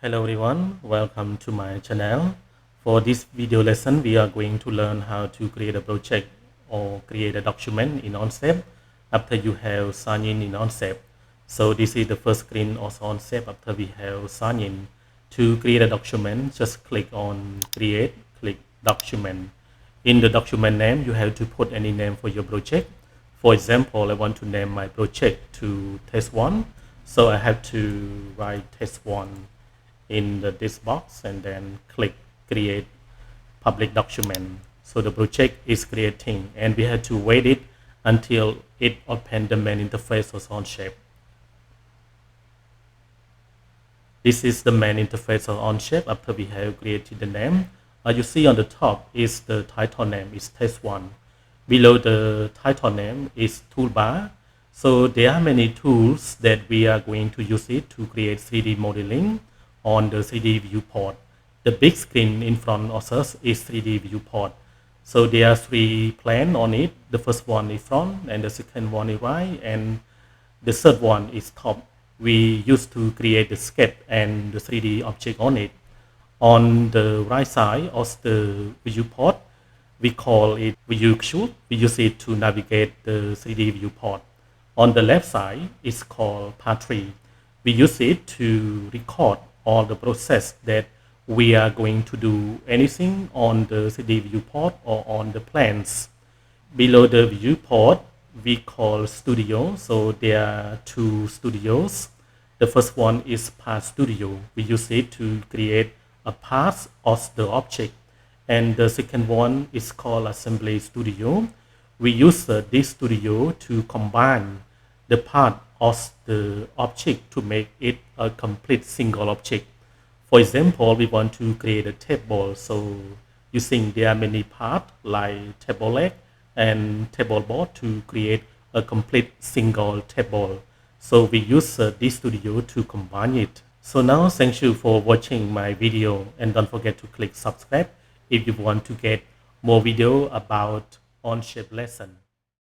Hello everyone, welcome to my channel. For this video lesson, we are going to learn how to create a project or create a document in Onshape after you have signed in Onshape. So this is the first screen of Onshape after we have signed in. To create a document, just click on create, click document. In the document name, you have to put any name for your project. For example, I want to name my project to test 1. So I have to write test 1 in this box and then click create public document. So the project is creating and we have to wait it until it opens the main interface of Onshape. This is the main interface of Onshape after we have created the name. You see on the top is the title name is test 1. Below the title name is toolbar. So there are many tools that we are going to use it to create 3D modeling on the 3D viewport. The big screen in front of us is 3D viewport. So there are 3 planes on it. The first one is front and the second one is right and the third one is top. We used to create the sketch and the 3D object on it. On the right side of the viewport, we call it view extrude. We use it to navigate the 3D viewport. On the left side, it's called part 3. We use it to record all the process that we are going to do anything on the 3D viewport or on the plans. Below the viewport, we call studio. So there are 2 studios. The first one is part studio. We use it to create a part of the object. And the second one is called assembly studio. We use this studio to combine the part of the object to make it a complete single object. For example, we want to create a table. So using there are many parts like table leg and table board to create a complete single table. So we use this studio to combine it. So now thank you for watching my video and don't forget to click subscribe if you want to get more video about Onshape lesson.